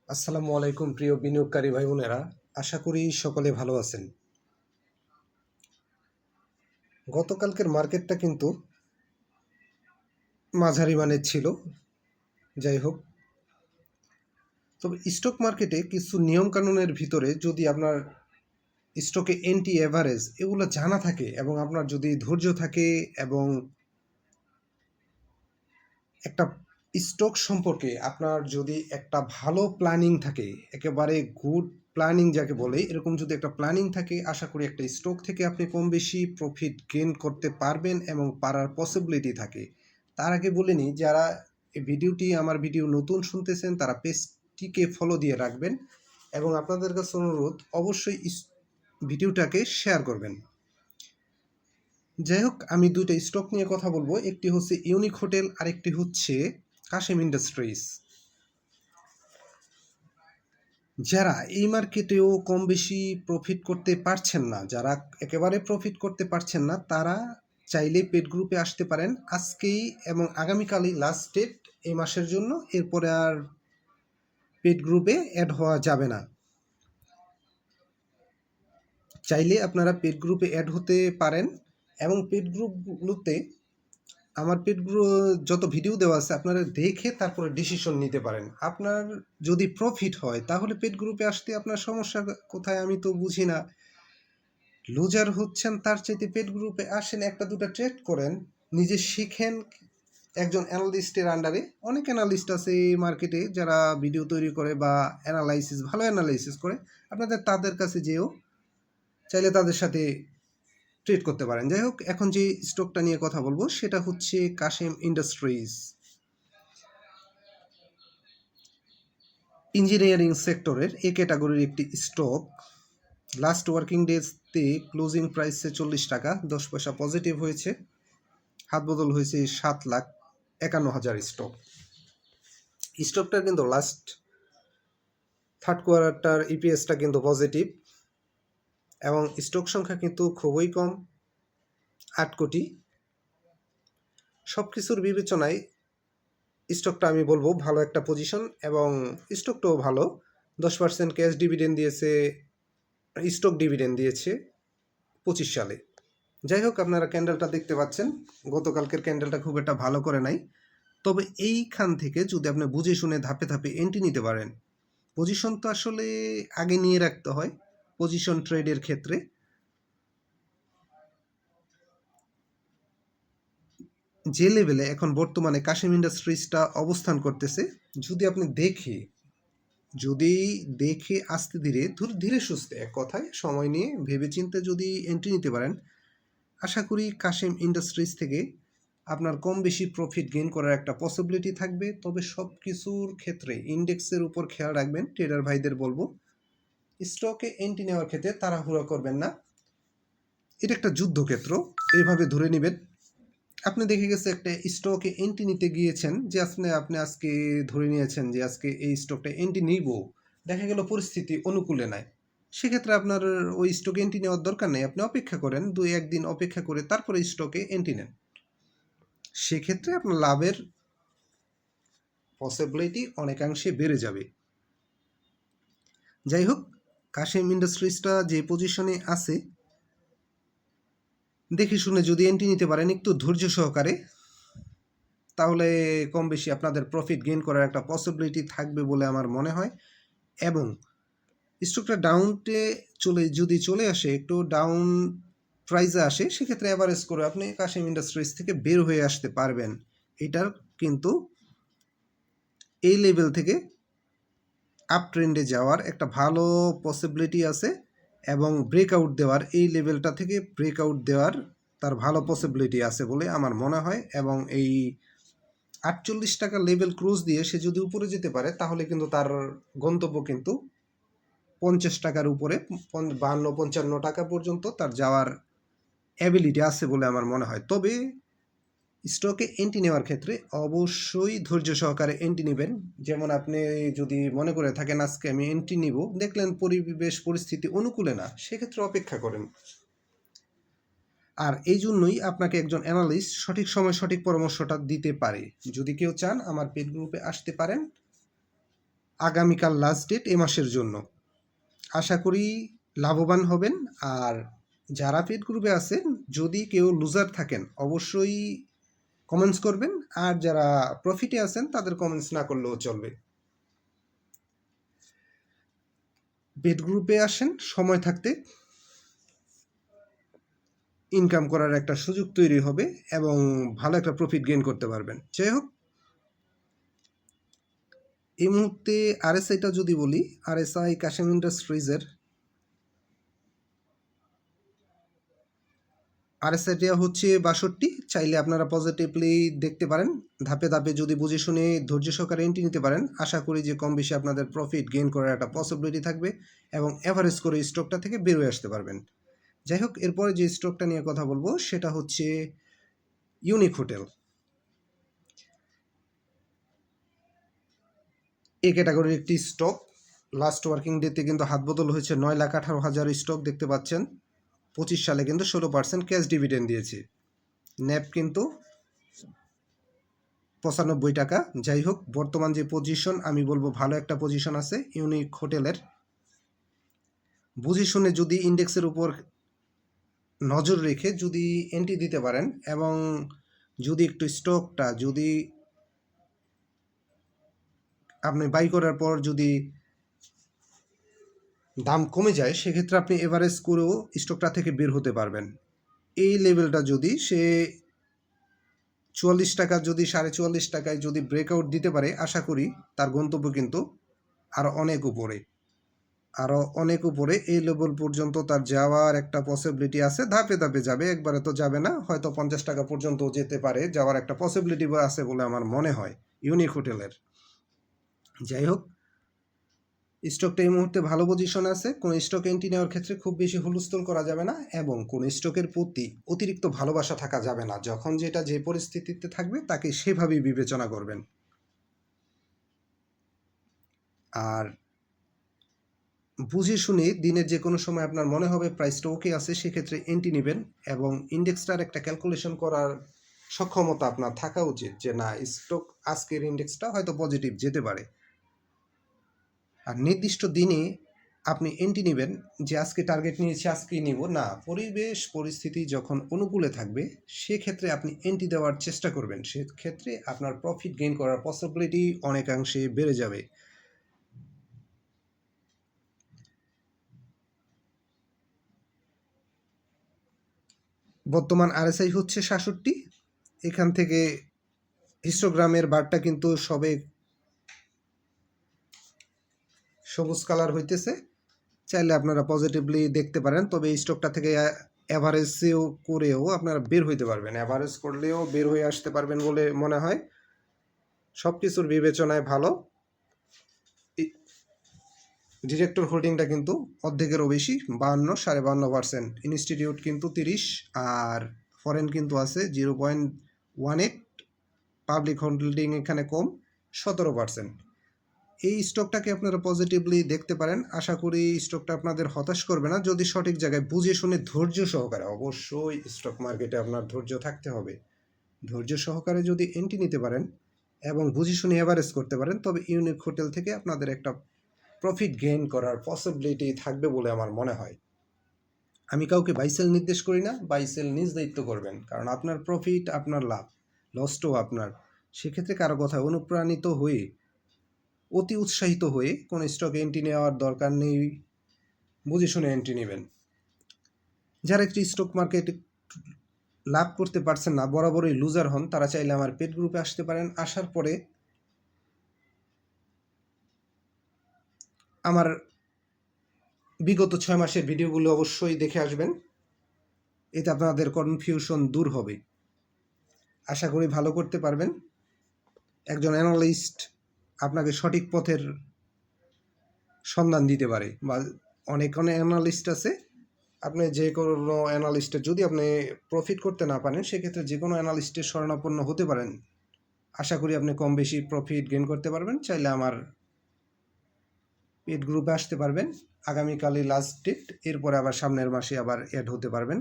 আসসালামু আলাইকুম প্রিয় বিনিয়োগকারী ভাই বোনেরা, আশা করি সকলে ভালো আছেন। গতকালকের মার্কেটটা কিন্তু মাঝারি মানের ছিল। যাই হোক, তবে স্টক মার্কেটে কিছু নিয়মকানুনের ভিতরে যদি আপনার স্টকে এন্টি এভারেজ এগুলো জানা থাকে এবং আপনার যদি ধৈর্য থাকে এবং একটা স্টক সম্পর্কে আপনার যদি একটা ভালো প্ল্যানিং থাকে, একেবারে গুড প্ল্যানিং যাকে বলে, এরকম যদি একটা প্ল্যানিং থাকে, আশা করি একটা স্টক থেকে আপনি কম বেশি প্রফিট গেইন করতে পারবেন এবং পারার পসিবিলিটি থাকে। তার আগে বলে নিই, যারা এই ভিডিওটি আমার ভিডিও নতুন শুনতেছেন তারা পেজটিকে ফলো দিয়ে রাখবেন এবং আপনাদের কাছে অনুরোধ অবশ্যই ভিডিওটাকে শেয়ার করবেন। যাই হোক, আমি দুইটা স্টক নিয়ে কথা বলবো, একটি হচ্ছে ইউনিক হোটেল আর একটি হচ্ছে কাশেম ইন্ডাস্ট্রিজ। যারা এই মার্কেটেও কম বেশি প্রফিট করতে পারছেন না, যারা একেবারে প্রফিট করতে পারছেন না, তারা চাইলে পেড গ্রুপে আসতে পারেন আজকেই এবং আগামীকালই লাস্ট ডেট এই মাসের জন্য। এরপরে আর পেড গ্রুপে অ্যাড হওয়া যাবে না। চাইলে আপনারা পেড গ্রুপে অ্যাড হতে পারেন এবং পেড গ্রুপগুলোতে আমার পেড গ্রুপ যত ভিডিও দেওয়া আছে আপনারা দেখে তারপরে ডিসিশন নিতে পারেন। আপনার যদি প্রফিট হয় তাহলে পেড গ্রুপে আসতে আপনার সমস্যা কোথায় আমি তো বুঝি না। লুজার হচ্ছেন তার চাইতে পেড গ্রুপে আসেন, একটা দুটো ট্রেড করেন, নিজে শিখেন। একজন অ্যানালিস্টের আন্ডারে অনেক অ্যানালিস্ট আছে এই মার্কেটে যারা ভিডিও তৈরি করে বা ভালো অ্যানালাইসিস করে। আপনাদের তাদের কাছে যেও চাইলে তাদের সাথে ট্রেড করতে পারেন। যাই হোক, এখন যে স্টকটা নিয়ে কথা বলবো সেটা হচ্ছে কাশেম ইন্ডাস্ট্রিজ। ইঞ্জিনিয়ারিং সেক্টরের এ ক্যাটাগরির একটি স্টক। লাস্ট ওয়ার্কিং ডেজতে ক্লোজিং প্রাইসে 40 টাকা 10 পয়সা পজিটিভ হয়েছে। হাত বদল হয়েছে 7,51,000 স্টক। স্টকটার কিন্তু লাস্ট থার্ড কোয়ার্টার ইপিএসটা কিন্তু পজিটিভ এবং স্টক সংখ্যা কিন্তু খুবই কম, 8 কোটি। সব কিছুর বিবেচনায় স্টকটা আমি বলবো ভালো একটা পজিশন এবং স্টকটাও ভালো। 10% ক্যাশ ডিভিডেন্ড দিয়েছে, স্টক ডিভিডেন্ড দিয়েছে 25 সালে। যাই হোক, আপনারা ক্যান্ডেলটা দেখতে পাচ্ছেন, গতকালকের ক্যান্ডেলটা খুব একটা ভালো করে নাই। তবে এইখান থেকে যদি আপনি বুঝে শুনে ধাপে ধাপে এন্ট্রি নিতে পারেন, পজিশন তো আসলে আগে নিয়ে রাখতে হয় পজিশন ট্রেডের ক্ষেত্রে। যে লেভেলে এখন বর্তমানে কাশেম ইন্ডাস্ট্রিজটা অবস্থান করতেছে, যদি আপনি দেখে আস্তে ধীরে ধীরে সুস্থে, এক কথায় সময় নিয়ে ভেবেচিন্তে যদি এন্ট্রি নিতে পারেন, আশা করি কাশেম ইন্ডাস্ট্রিজ থেকে আপনার কম বেশি প্রফিট গেইন করার একটা পসিবিলিটি থাকবে। তবে সব কিছুর ক্ষেত্রে ইন্ডেক্সের উপর খেয়াল রাখবেন। ট্রেডার ভাইদের বলবো, স্টকে এন্ট্রি নেওয়ার ক্ষেত্রে তাড়াহুড়া করবেন না, এটা একটা যুদ্ধক্ষেত্র, এইভাবে ধরে নেবেন। আপনি দেখে গেছে একটা স্টকে এন্ট্রি নিতে গিয়েছেন, যে আপনি আজকে ধরে নিয়েছেন যে আজকে এই স্টকটা এন্ট্রি নিব, দেখা গেল পরিস্থিতি অনুকূলে নাই, সেক্ষেত্রে আপনার ওই স্টকে এন্ট্রি নেওয়ার দরকার নেই। আপনি অপেক্ষা করেন, 2-1 দিন অপেক্ষা করে তারপরে স্টকে এন্ট্রি নেন, সেক্ষেত্রে আপনার লাভের পসিবিলিটি অনেকাংশে বেড়ে যাবে। যাই হোক, কাশেম ইন্ডাস্ট্রিজটা যে পজিশনে আছে দেখে শুনে যদি এন্ট্রি নিতে পারেন একটু ধৈর্য সহকারে, তাহলে কম বেশি আপনাদের প্রফিট গেইন করার একটা পসিবিলিটি থাকবে বলে আমার মনে হয়। এবং স্টকটা যদি চলে আসে, একটু ডাউন প্রাইসে আসে, সেক্ষেত্রে অ্যাভারেজ করে আপনি কাশেম ইন্ডাস্ট্রিজ থেকে বের হয়ে আসতে পারবেন। এটার কিন্তু এই লেভেল থেকে আপ ট্রেন্ডে যাওয়ার একটা ভালো পসিবিলিটি আছে এবং ব্রেকআউট দেওয়ার, এই লেভেলটা থেকে ব্রেকআউট দেওয়ার তার ভালো পসিবিলিটি আছে বলে আমার মনে হয়। এবং এই 48 টাকা লেভেল ক্রুজ দিয়ে সে যদি উপরে যেতে পারে, তাহলে কিন্তু তার গন্তব্য কিন্তু 50 টাকার উপরে, 52-55 টাকা পর্যন্ত তার যাওয়ার অ্যাবিলিটি আছে বলে আমার মনে হয়। তবে স্টকে এন্ট্রি নেওয়ার ক্ষেত্রে অবশ্যই ধৈর্য সহকারে এন্ট্রি নেবেন। যেমন আপনি যদি মনে করে থাকেন আজকে আমি এন্ট্রি নিব, দেখলেন পরিবেশ পরিস্থিতি অনুকূলে না, সেক্ষেত্রে অপেক্ষা করেন। আর এই জন্যই আপনাকে একজন অ্যানালিস্ট সঠিক সময় সঠিক পরামর্শটা দিতে পারে। যদি কেউ চান আমার পেড গ্রুপে আসতে পারেন, আগামীকাল লাস্ট ডেট এ মাসের জন্য। আশা করি লাভবান হবেন। আর যারা পেড গ্রুপে আছেন, যদি কেউ লুজার থাকেন অবশ্যই কমেন্টস করবেন, আর যারা প্রফিটে আছেন তাদের কমেন্টস না করলেও চলবে। পেড গ্রুপে আসেন, সময় থাকতে ইনকাম করার একটা সুযোগ তৈরি হবে এবং ভালো একটা প্রফিট গেইন করতে পারবেন। যাই হোক, এই মুহূর্তে আরএসআইটা যদি বলি, আরএসআই কাশেম ইন্ডাস্ট্রিজের আরএসআইটা হচ্ছে 62। চাইলে আপনারা পজিটিভলি দেখতে পারেন। ধাপে ধাপে যদি বুঝে শুনে ধৈর্য সহকারে এন্ট্রি নিতে পারেন, আশা করি যে কম বেশি আপনাদের প্রফিট গেইন করার একটা পসিবিলিটি থাকবে এবং অ্যাভারেজ করে স্টকটা থেকে বের হয়ে আসতে পারবেন। যাই হোক, এরপরে যে স্টকটা নিয়ে কথা বলবো সেটা হচ্ছে ইউনিক হোটেল। এই ক্যাটাগরির একটি স্টক। লাস্ট ওয়ার্কিং ডেতে কিন্তু হাত বদল হয়েছে। 9,18,000 স্টক দেখতে পাচ্ছেন। 25 সালে কিন্তু 16% ক্যাশ ডিভিডেন্ড দিয়েছে। ন্যাপ কিন্তু 95 টাকা। যাই হোক, বর্তমান যে পজিশন, আমি বলবো ভালো একটা পজিশন আছে ইউনিক হোটেলের। বুঝে শুনে যদি ইন্ডেক্সের উপর নজর রেখে যদি এন্ট্রি দিতে পারেন এবং যদি একটু স্টকটা যদি আপনি বাই করার পর যদি দাম কমে যায়, সেক্ষেত্রে আপনি এভারেজ করেও স্টকটা থেকে বের হতে পারবেন। এই লেভেলটা যদি সে 44 টাকা, যদি 44.5 টাকায় যদি ব্রেকআউট দিতে পারে, আশা করি তার গন্তব্য কিন্তু আরও অনেক উপরে। এই লেভেল পর্যন্ত তার যাওয়ার একটা পসিবিলিটি আছে। ধাপে ধাপে যাবে, একবারে তো যাবে না। হয়তো 50 টাকা পর্যন্ত যেতে পারে, যাওয়ার একটা পসিবিলিটি আছে বলে আমার মনে হয় ইউনিক হোটেলের। যাই হোক, স্টকটা এই মুহূর্তে ভালো পজিশন আছে। কোন স্টক এন্ট্রি নেওয়ার ক্ষেত্রে খুব বেশি হুলস্থুল করা যাবে না এবং কোন স্টকের প্রতি অতিরিক্ত ভালোবাসা থাকা যাবে না। যখন যেটা যে পরিস্থিতিতে থাকবে তাকে সেভাবেই বিবেচনা করবেন। আর বুঝে শুনে দিনের যে কোনো সময় আপনার মনে হবে প্রাইসটা ওকে আছে, সেক্ষেত্রে এন্ট্রি নেবেন এবং ইন্ডেক্সটার একটা ক্যালকুলেশন করার সক্ষমতা আপনার থাকা উচিত যে না, স্টক আজকের ইন্ডেক্সটা হয়তো পজিটিভ যেতে পারে। আর নির্দিষ্ট দিনে আপনি এন্ট্রি নেবেন যে আজকে টার্গেট নিয়েছি আজকেই নিব না। পরিবেশ পরিস্থিতি যখন অনুকূলে থাকবে সেক্ষেত্রে আপনি এন্ট্রি দেওয়ার চেষ্টা করবেন। সেক্ষেত্রে আপনার প্রফিট গেইন করার পসিবিলিটি অনেকাংশে বেড়ে যাবে। বর্তমান আরএসআই হচ্ছে 67। এখান থেকে হিস্টোগ্রামের বারটা কিন্তু সবে সবুজ কালার হইতেছে। চাইলে আপনারা পজিটিভলি দেখতে পারেন। তবে এই স্টকটা থেকে অ্যাভারেজেও করেও আপনারা বের হইতে পারবেন, অ্যাভারেজ করলেও বের হয়ে আসতে পারবেন বলে মনে হয়। সব কিছুর বিবেচনায় ভালো। ডিরেক্টর হোল্ডিংটা কিন্তু অর্ধেকেরও বেশি, 52.5%। ইনস্টিটিউট কিন্তু 30, আর ফরেন কিন্তু আছে 0.18। পাবলিক হোল্ডিং এখানে কম, 17%। এই স্টকটাকে আপনারা পজিটিভলি দেখতে পারেন। আশা করি স্টকটা আপনাদের হতাশ করবে না যদি সঠিক জায়গায় বুঝে শুনে ধৈর্য সহকারে। অবশ্যই স্টক মার্কেটে আপনার ধৈর্য থাকতে হবে। ধৈর্য সহকারে যদি এন্ট্রি নিতে পারেন এবং বুঝে শুনে অ্যাভারেজ করতে পারেন, তবে ইউনিক হোটেল থেকে আপনাদের একটা প্রফিট গেইন করার পসিবিলিটি থাকবে বলে আমার মনে হয়। আমি কাউকে বাই সেল নির্দেশ করি না, বাই সেল নিজ দায়িত্ব করবেন, কারণ আপনার প্রফিট আপনার লাভ, লসটাও আপনার। সেক্ষেত্রে কারো কথায় অনুপ্রাণিত হয়ে অতি উৎসাহিত হয়ে কোনো স্টকে এন্ট্রি নেওয়ার দরকার নেই। বুঝে শুনে এন্ট্রি নেবেন। যারা একটি স্টক মার্কেটে লাভ করতে পারছেন না, বরাবরই লুজার হন, তারা চাইলে আমার পেড গ্রুপে আসতে পারেন। আসার পরে আমার বিগত 6 মাসের ভিডিওগুলো অবশ্যই দেখে আসবেন। এতে আপনাদের কনফিউশন দূর হবে। আশা করি ভালো করতে পারবেন। একজন অ্যানালিস্ট আপনাকে সঠিক পথের সন্ধান দিতে পারে, বা অনেক অ্যানালিস্ট আছে। আপনি যে কোনো অ্যানালিস্টের যদি আপনি প্রফিট করতে না পারেন, সেক্ষেত্রে যে কোনো অ্যানালিস্টের শরণাপন্ন হতে পারেন। আশা করি আপনি কম বেশি প্রফিট গেইন করতে পারবেন। চাইলে আমার পেড গ্রুপে আসতে পারবেন। আগামীকালই লাস্ট ডেট, এরপরে আবার সামনের মাসে আবার অ্যাড হতে পারবেন।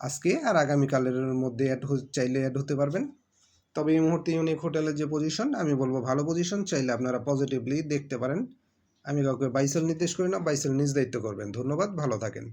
আজকে আর আগামীকালের মধ্যে চাইলে অ্যাড হতে পারবেন। তবে এই মুহূর্তে ইউনিক হোটেলের যে পজিশন, আমি বলবো ভালো পজিশন, চাইলে আপনারা পজিটিভলি দেখতে পারেন। আমি কাউকে বাই সেল নির্দেশ করি না, বাই সেল নিজ দায়িত্ব করবেন। ধন্যবাদ, ভালো থাকেন।